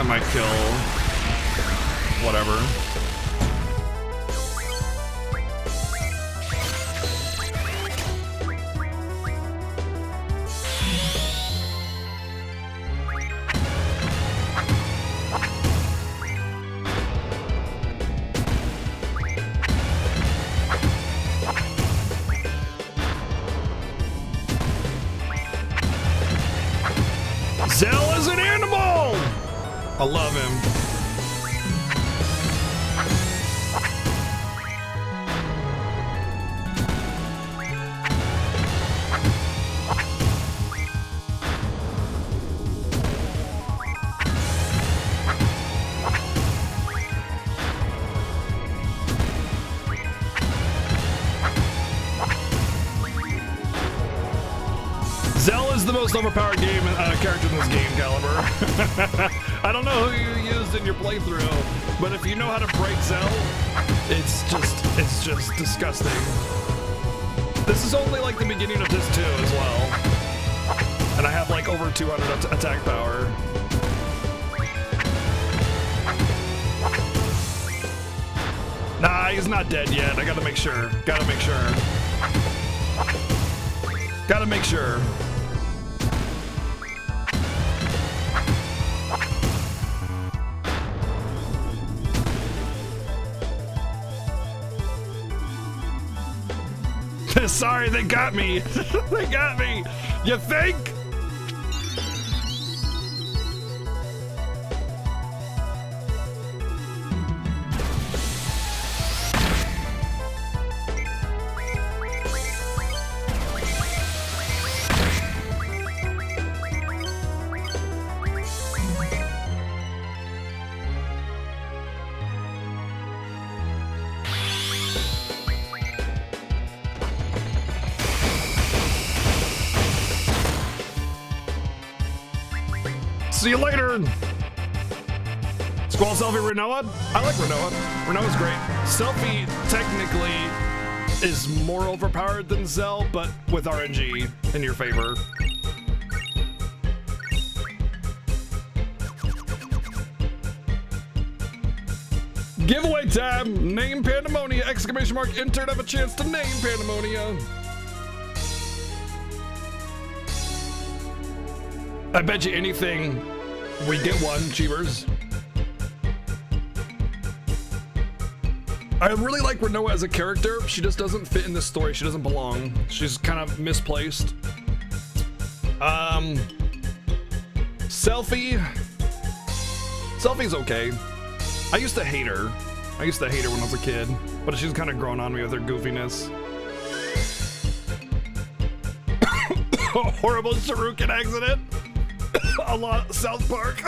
I might kill whatever. Zell is an animal! I love him. Zell is the most overpowered character in this game, Caliber. I don't know who you used in your playthrough, but if you know how to break Zell, it's just disgusting. This is only like the beginning of this 2 as well. And I have like over 200 attack power. Nah, he's not dead yet. I gotta make sure. Gotta make sure. Gotta make sure. Sorry, they got me. They got me. You think? See you later! Squall Selfie Renoa? I like Renoa. Renoa's great. Selfie technically is more overpowered than Zell, but with RNG in your favor. Giveaway tab! Name Pandemonia! Exclamation mark! Enter to have a chance to name Pandemonia! I bet you anything, we get one, Cheevers. I really like Renoa as a character. She just doesn't fit in this story. She doesn't belong. She's kind of misplaced. Selfie's okay. I used to hate her. I used to hate her when I was a kid, but she's kind of grown on me with her goofiness. Horrible Shuriken accident. A lot South Park.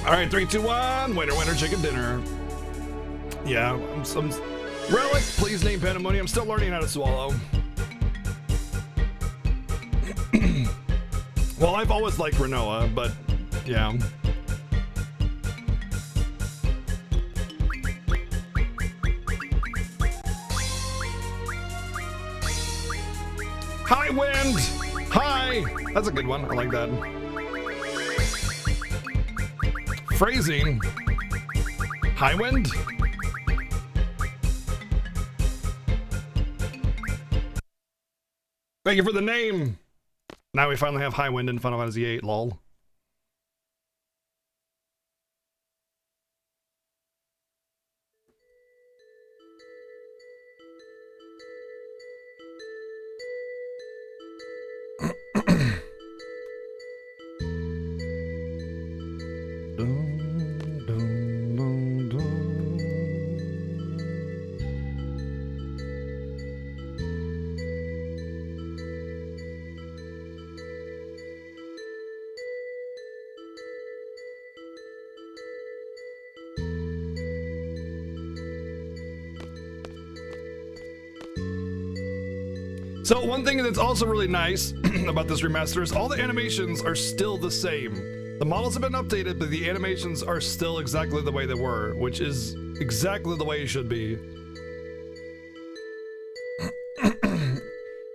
All right, 3, 2, 1. Winner, winner, chicken dinner. Yeah, I'm Relic, please name Pandemonia. I'm still learning how to swallow. Well, I've always liked Renoa, but yeah. High wind! Hi! That's a good one. I like that. Phrasing. High wind? Thank you for the name! Now we finally have High Wind in Final Fantasy VIII, lol. So one thing that's also really nice about this remaster is all the animations are still the same. The models have been updated, but the animations are still exactly the way they were, which is exactly the way it should be.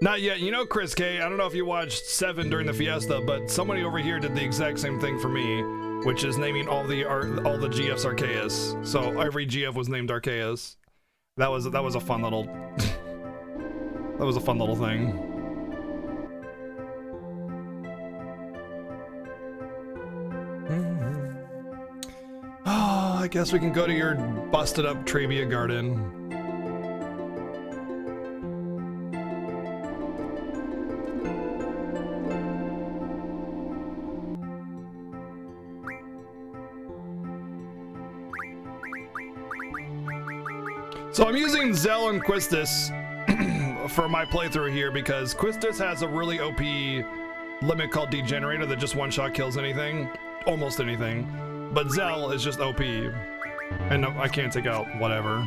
Not yet. You know, Chris K, I don't know if you watched 7 during the Fiesta, but somebody over here did the exact same thing for me, which is naming all the GFs Arceus. So every GF was named Arceus. That was a fun little that was a fun little thing. Oh, I guess we can go to your busted up Trabia garden. So I'm using Zell and Quistis for my playthrough here because Quistis has a really OP limit called Degenerator that just one-shot kills anything, almost anything. But Zell is just OP, and no, I can't take out whatever.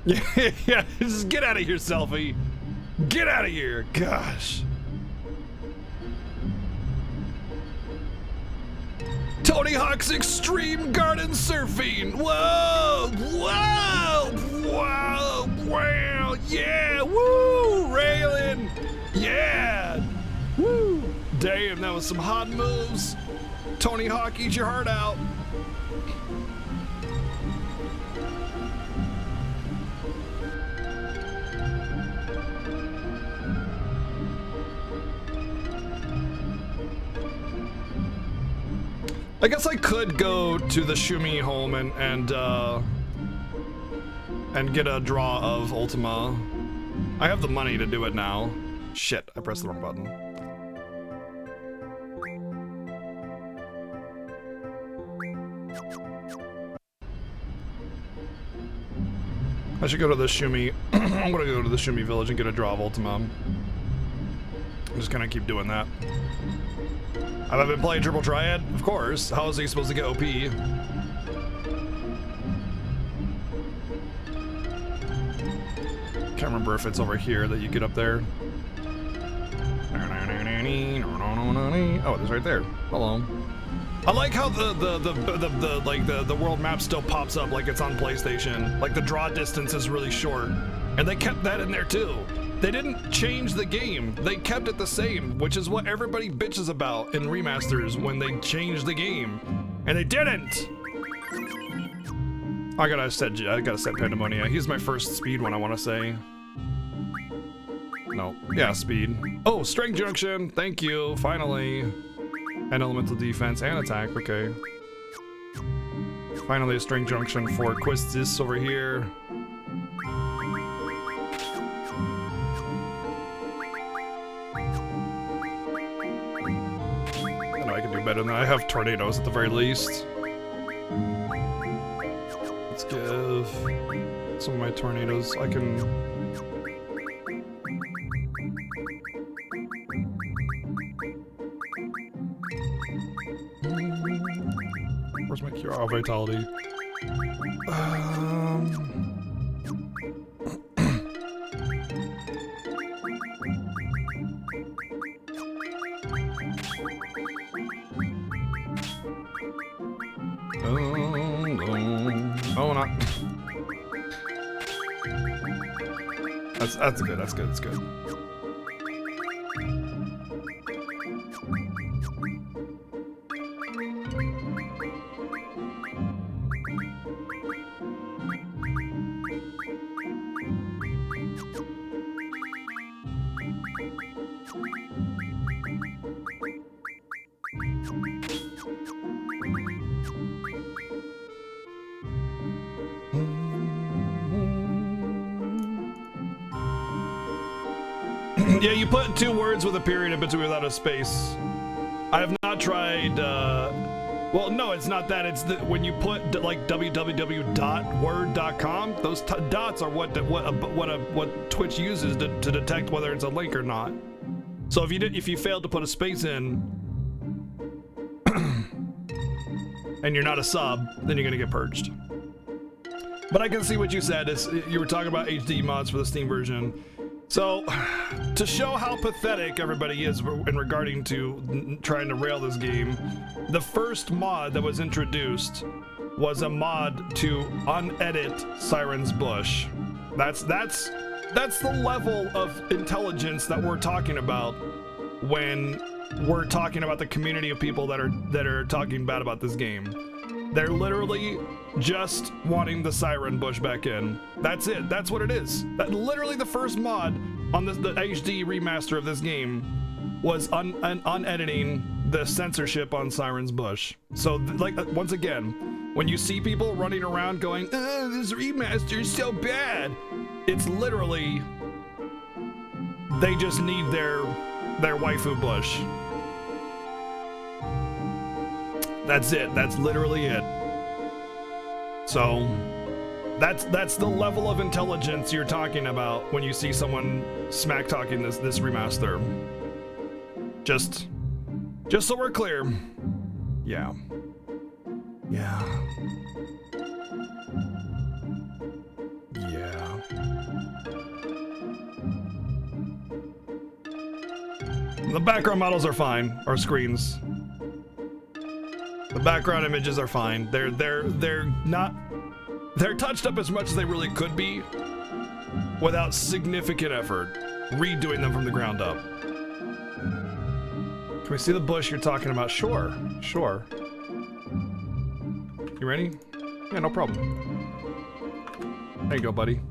Yeah, just get out of here, Selfie. Get out of here, gosh. Tony Hawk's Extreme Garden Surfing. Whoa, whoa, whoa, wow, yeah, woo, Raylan, yeah, woo. Damn, that was some hot moves. Tony Hawk, eat your heart out. I guess I could go to the Shumi home and get a draw of Ultima. I have the money to do it now. Shit, I pressed the wrong button. I should go to the Shumi. I'm gonna go to the Shumi village and get a draw of Ultima. I'm just gonna keep doing that. Have I been playing Triple Triad? Of course. How is he supposed to get OP? Can't remember if it's over here that you get up there. Oh, it's right there. Hello. I like how the world map still pops up like it's on PlayStation. Like the draw distance is really short, and they kept that in there too. They didn't change the game. They kept it the same, which is what everybody bitches about in remasters when they change the game, and they didn't. I gotta set Pandemonia. He's my first speed one, I want to say. No, yeah, speed. Oh, Strength Junction. Thank you. Finally, and elemental defense and attack. Okay. Finally, a Strength Junction for Quistis over here. Better than I have tornadoes at the very least. Let's give some of my tornadoes. I can. Where's my cure? Oh, vitality. Oh, not. That's good. That's good. That's good. Yeah, you put 2 words with a period in between without a space. I have not tried, well, no, it's not that. It's when you put like www.word.com, those dots are what Twitch uses to detect whether it's a link or not. So if you failed to put a space in and you're not a sub, then you're gonna get purged. But I can see what you said. You were talking about HD mods for the Steam version. So, to show how pathetic everybody is in regarding to trying to rail this game, the first mod that was introduced was a mod to unedit Siren's Bush. That's that's the level of intelligence that we're talking about when we're talking about the community of people that are talking bad about this game. They're literally just wanting the Siren Bush back in. That's it. That's what it is. That literally the first mod on the HD remaster of this game was unediting the censorship on Siren's Bush. So like once again, when you see people running around going, this remaster is so bad, it's literally they just need their waifu bush. That's it. That's literally it. So that's the level of intelligence you're talking about when you see someone smack talking this remaster. Just so we're clear. Yeah. Yeah. Yeah. The background models are fine, or screens. The background images are fine. They're touched up as much as they really could be without significant effort, redoing them from the ground up. Can we see the bush you're talking about? Sure. You ready? Yeah, no problem. There you go, buddy.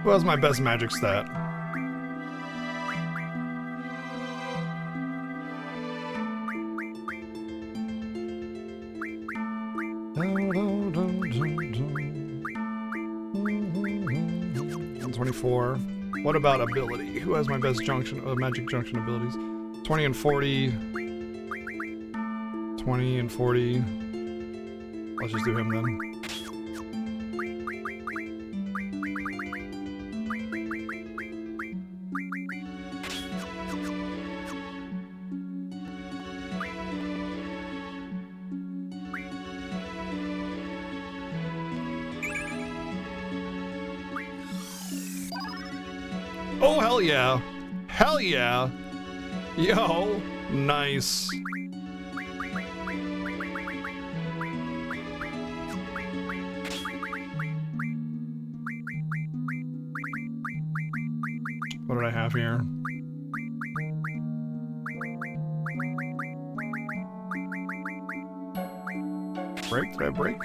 What was my best magic stat? $124. What about ability? Who has my best magic junction abilities? 20 and 40. 20 and 40. Let's just do him then. Oh, hell yeah. Hell yeah. Yo, nice. What did I have here? Break? Did I break?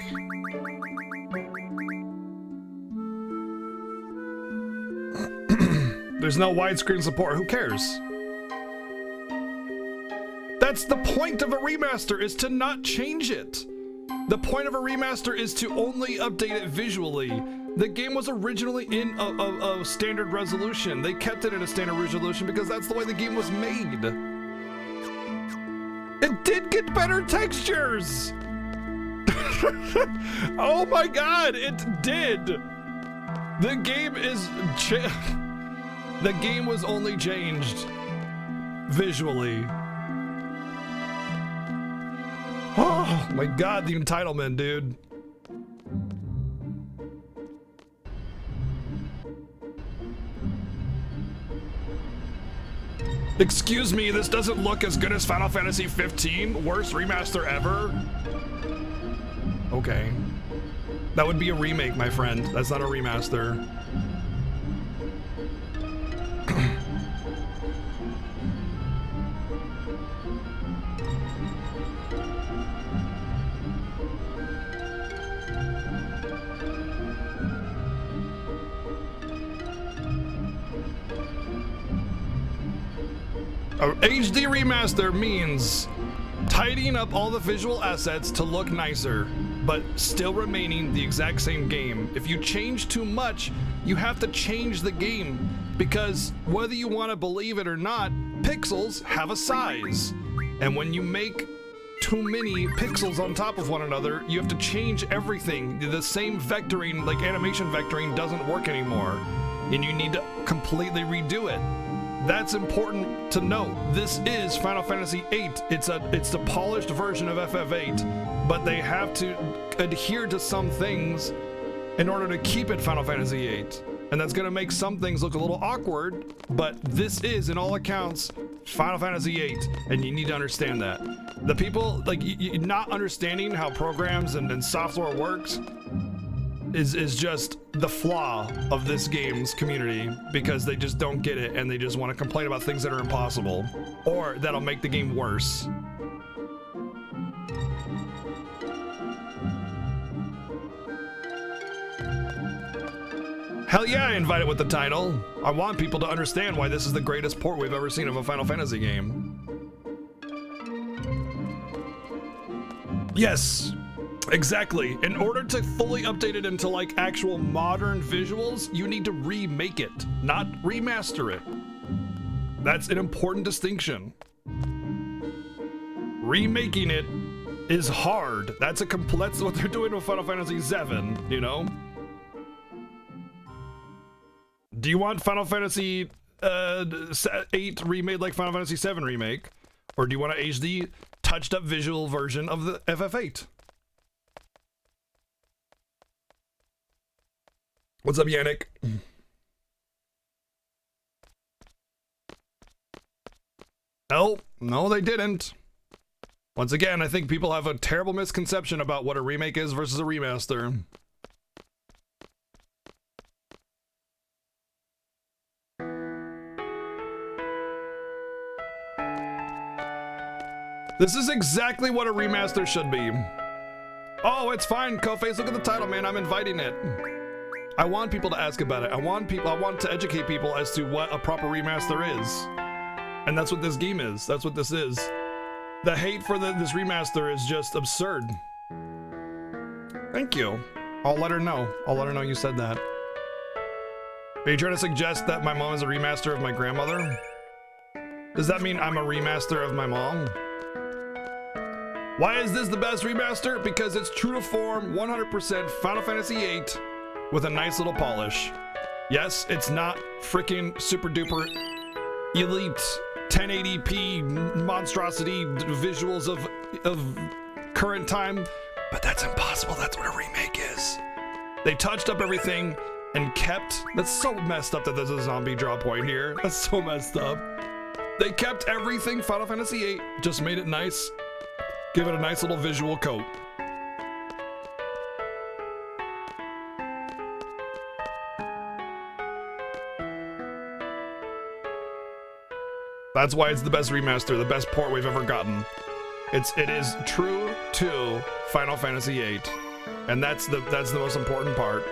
There's no widescreen support. Who cares? That's the point of a remaster, is to not change it. The point of a remaster is to only update it visually. The game was originally in a standard resolution. They kept it in a standard resolution because that's the way the game was made. It did get better textures. Oh my god, it did. The game is the game was only changed visually. Oh my god, the entitlement, dude. Excuse me, this doesn't look as good as Final Fantasy 15? Worst remaster ever? Okay. That would be a remake, my friend. That's not a remaster. A HD remaster means tidying up all the visual assets to look nicer, but still remaining the exact same game. If you change too much, you have to change the game, because whether you want to believe it or not, pixels have a size. And when you make too many pixels on top of one another, you have to change everything. The same vectoring, like animation vectoring, doesn't work anymore. and you need to completely redo it. That's important to note. This is Final Fantasy VIII. It's the polished version of FF8, but they have to adhere to some things in order to keep it Final Fantasy VIII. And that's gonna make some things look a little awkward, but this is, in all accounts, Final Fantasy VIII, and you need to understand that. The people, like, not understanding how programs and software works is just the flaw of this game's community, because they just don't get it and they just want to complain about things that are impossible or that'll make the game worse. Hell yeah, I invite it with the title. I want people to understand why this is the greatest port we've ever seen of a Final Fantasy game. Yes, exactly. In order to fully update it into like actual modern visuals, you need to remake it, not remaster it. That's an important distinction. Remaking it is hard. That's what they're doing with Final Fantasy VII, you know? Do you want Final Fantasy VIII remade like Final Fantasy VII Remake? Or do you want an HD touched up visual version of the FF8? What's up, Yannick? No, they didn't. Once again, I think people have a terrible misconception about what a remake is versus a remaster. This is exactly what a remaster should be. Oh, it's fine, Koface, look at the title, man. I'm inviting it. I want people to ask about it. I want to educate people as to what a proper remaster is. And that's what this game is. That's what this is. The hate for this remaster is just absurd. Thank you. I'll let her know. I'll let her know you said that. Are you trying to suggest that my mom is a remaster of my grandmother? Does that mean I'm a remaster of my mom? Why is this the best remaster? Because it's true to form, 100% Final Fantasy VIII with a nice little polish. Yes, it's not freaking super duper elite 1080p monstrosity visuals of current time, but that's impossible. That's what a remake is. They touched up everything and kept, that's so messed up that there's a zombie draw point here. That's so messed up. They kept everything Final Fantasy VIII, just made it nice. Give it a nice little visual coat. That's why it's the best remaster, the best port we've ever gotten. It is true to Final Fantasy VIII, and that's the most important part.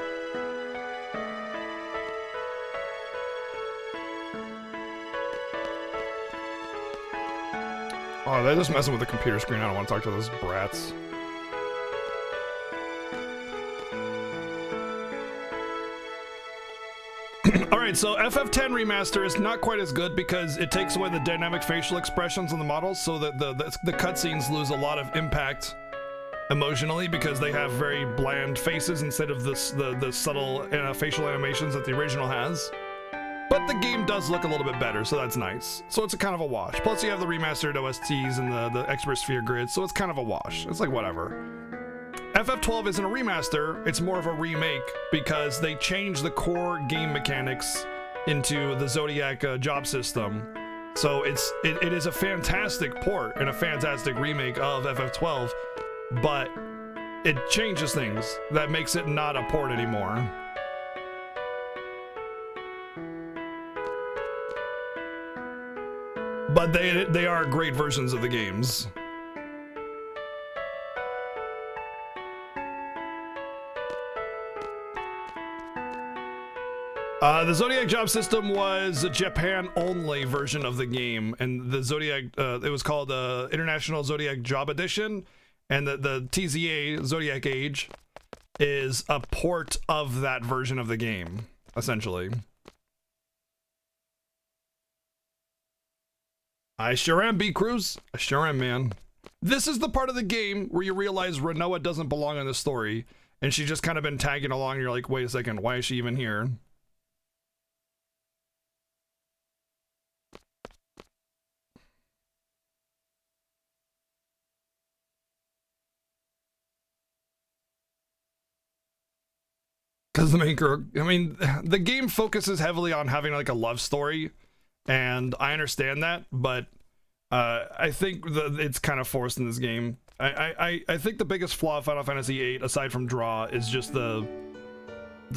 Oh, they're just messing with the computer screen. I don't want to talk to those brats. Alright, so FF10 Remaster is not quite as good because it takes away the dynamic facial expressions on the models, so that the cutscenes lose a lot of impact emotionally because they have very bland faces instead of the subtle facial animations that the original has. But the game does look a little bit better, so that's nice. So it's a kind of a wash. Plus you have the remastered OSTs and the expert sphere grid, so it's kind of a wash. It's like whatever. FF12 isn't a remaster, it's more of a remake because they changed the core game mechanics into the Zodiac job system. So it is a fantastic port and a fantastic remake of FF12, but it changes things that makes it not a port anymore. But they are great versions of the games. The Zodiac job system was a Japan-only version of the game, and the Zodiac, it was called International Zodiac Job Edition, and the TZA, Zodiac Age, is a port of that version of the game, essentially. I sure am, B-Cruz. I sure am, man. This is the part of the game where you realize Renoa doesn't belong in the story, and she's just kind of been tagging along, and you're like, wait a second, why is she even here? Because the main character, I mean, the game focuses heavily on having like a love story, and I understand that, but I think it's kind of forced in this game. I think the biggest flaw of Final Fantasy VIII, aside from draw, is just the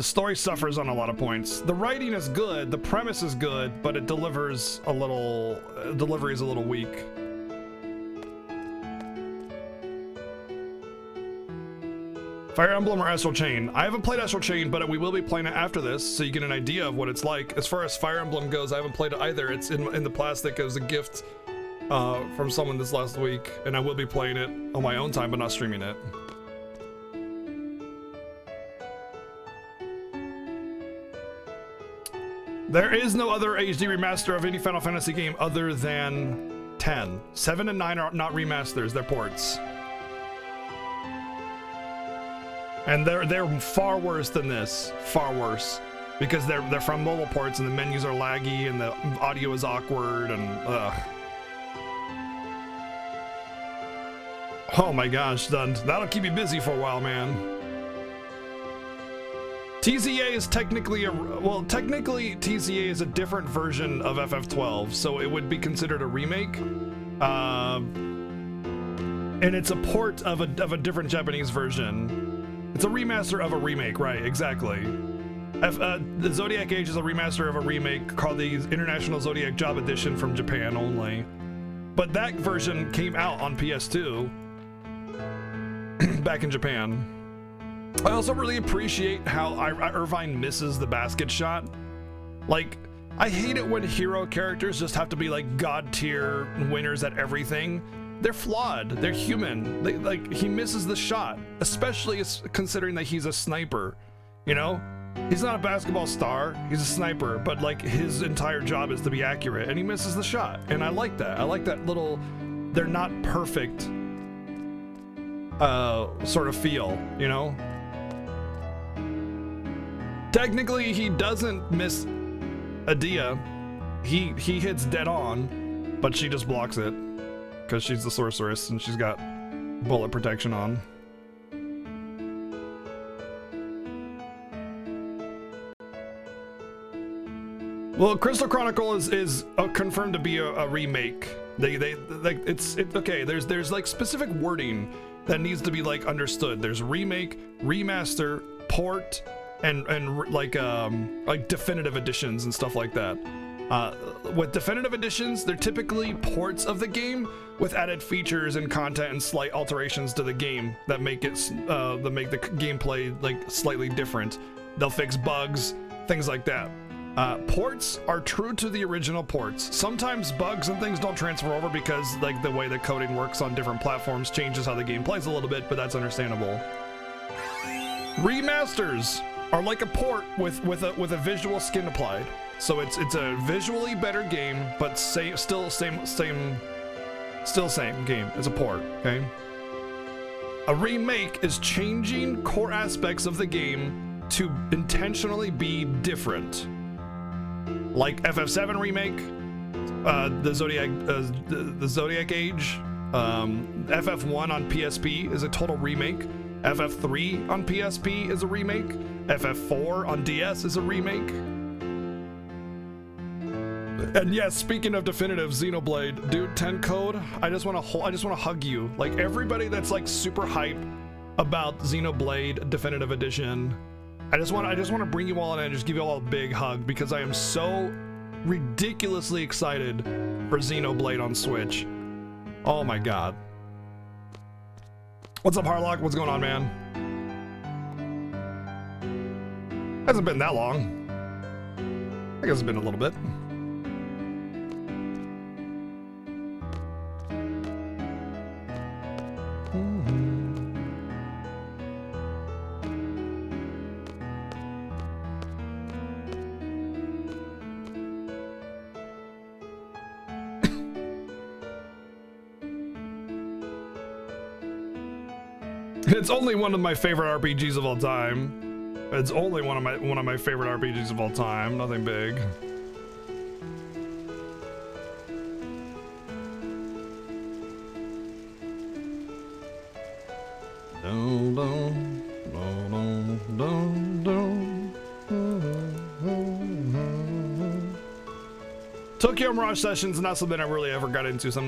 story suffers on a lot of points. The writing is good, the premise is good, but it delivers a little, delivery is a little weak. Fire Emblem or Astral Chain? I haven't played Astral Chain, but we will be playing it after this, so you get an idea of what it's like. As far as Fire Emblem goes, I haven't played it either. It's in the plastic as a gift from someone this last week, and I will be playing it on my own time, but not streaming it. There is no other HD remaster of any Final Fantasy game other than 10. 7 and 9 are not remasters, they're ports. And they're far worse than this, far worse, because they're from mobile ports and the menus are laggy and the audio is awkward and ugh. Oh my gosh, that'll keep me busy for a while, man. TZA is technically technically TZA is a different version of FF12, so it would be considered a remake. And it's a port of a different Japanese version. It's a remaster of a remake, right, exactly. The Zodiac Age is a remaster of a remake called the International Zodiac Job Edition from Japan only. But that version came out on PS2 back in Japan. I also really appreciate how Irvine misses the basket shot. Like, I hate it when hero characters just have to be like god tier winners at everything. They're flawed. They're human. He misses the shot, especially considering that he's a sniper. You know, he's not a basketball star. He's a sniper, but like his entire job is to be accurate, and he misses the shot. And I like that. I like that little. They're not perfect. Sort of feel. You know. Technically, he doesn't miss Adia. He hits dead on, but she just blocks it. Because she's the sorceress and she's got bullet protection on. Well, Crystal Chronicle is confirmed to be a remake. It's okay. There's like specific wording that needs to be like understood. There's remake, remaster, port, and like definitive editions and stuff like that. With definitive editions, they're typically ports of the game with added features and content and slight alterations to the game that make it that make the gameplay like slightly different. They'll fix bugs, things like that. Ports are true to the original ports. Sometimes bugs and things don't transfer over because like the way the coding works on different platforms changes how the game plays a little bit, but that's understandable. Remasters are like a port with a visual skin applied. So it's a visually better game, but still same game. It's a port, okay? A remake is changing core aspects of the game to intentionally be different. Like FF7 remake, the Zodiac Age, FF1 on PSP is a total remake. FF3 on PSP is a remake. FF4 on DS is a remake. And yes, speaking of definitive, Xenoblade, dude, 10 code. I just want to hug you. Like everybody that's like super hype about Xenoblade Definitive Edition. I just want to bring you all in and just give you all a big hug because I am so ridiculously excited for Xenoblade on Switch. Oh my god. What's up, Harlock? What's going on, man? Hasn't been that long. I guess it's been a little bit. It's only one of my favorite RPGs of all time. It's only one of my favorite RPGs of all time. Nothing big. Dun, dun, dun, dun, dun, dun. Tokyo Mirage Sessions is not something I really ever got into, so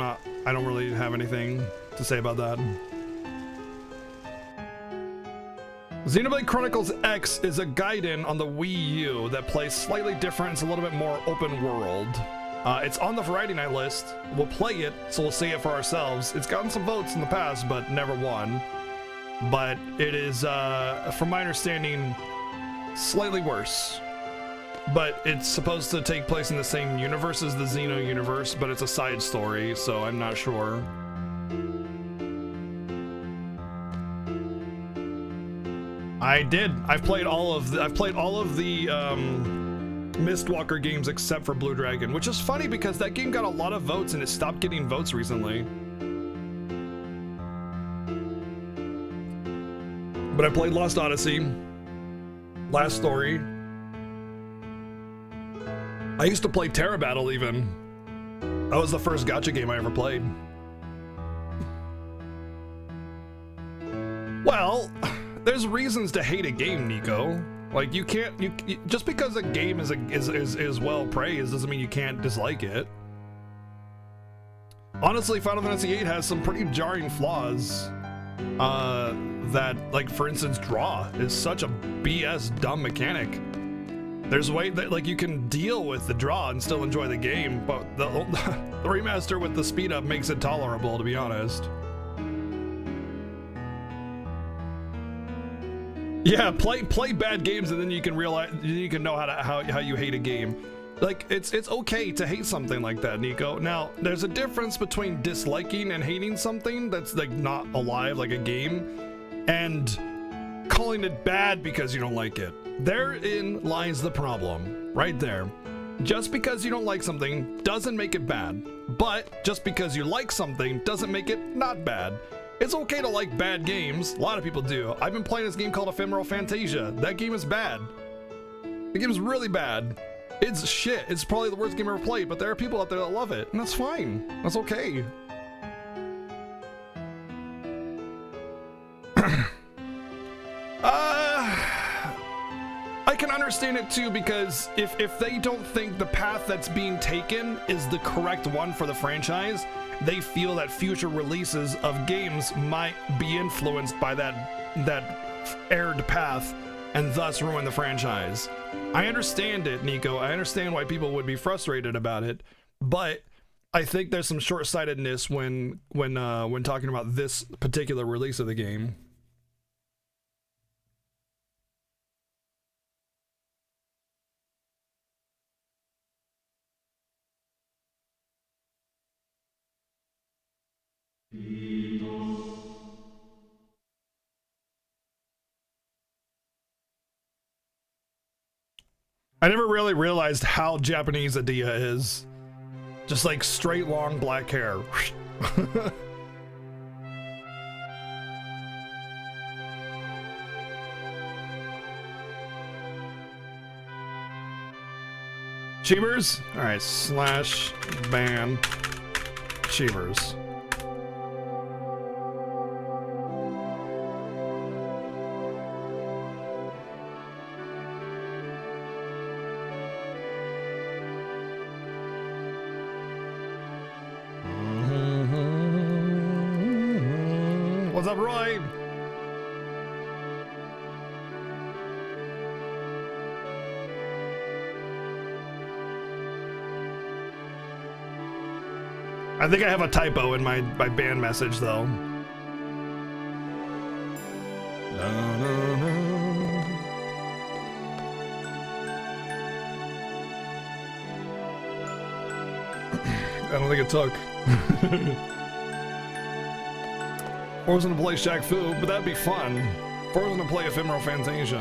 I don't really have anything to say about that. Xenoblade Chronicles X is a Gaiden on the Wii U that plays slightly different. It's a little bit more open world. It's on the Variety Night list. We'll play it, so we'll see it for ourselves. It's gotten some votes in the past, but never won. But it is, from my understanding, slightly worse. But it's supposed to take place in the same universe as the Xeno universe, but it's a side story, so I'm not sure. I did. I've played all of the Mistwalker games except for Blue Dragon, which is funny because that game got a lot of votes and it stopped getting votes recently. But I played Lost Odyssey, Last Story. I used to play Terra Battle even. That was the first gacha game I ever played. Well, there's reasons to hate a game, Nico. Like you can't, just because a game is well praised doesn't mean you can't dislike it. Honestly, Final Fantasy VIII has some pretty jarring flaws. That, like, for instance, draw is such a BS dumb mechanic. There's a way that, like, you can deal with the draw and still enjoy the game, but the remaster with the speed up makes it tolerable, to be honest. Yeah, play bad games and then you can realize, you can know how you hate a game. Like, it's okay to hate something like that, Nico. Now, there's a difference between disliking and hating something that's, like, not alive, like a game, and calling it bad because you don't like it. Therein lies the problem, right there. Just because you don't like something doesn't make it bad, but just because you like something doesn't make it not bad. It's okay to like bad games. A lot of people do. I've been playing this game called Ephemeral Fantasia. That game is bad. The game is really bad. It's shit. It's probably the worst game I've ever played, but there are people out there that love it, and that's fine. That's okay. I can understand it too, because if they don't think the path that's being taken is the correct one for the franchise, they feel that future releases of games might be influenced by that erred path and thus ruin the franchise. I understand it, Nico. I understand why people would be frustrated about it, but I think there's some short-sightedness when talking about this particular release of the game. I never really realized how Japanese Adia is. Just like straight long black hair. Cheevers? Alright, slash ban Cheevers. What's up, Roy? I think I have a typo in my band message, though. I don't think it took. Forcing to play Shaq Fu, but that'd be fun. Forcing to play Ephemeral Fantasia.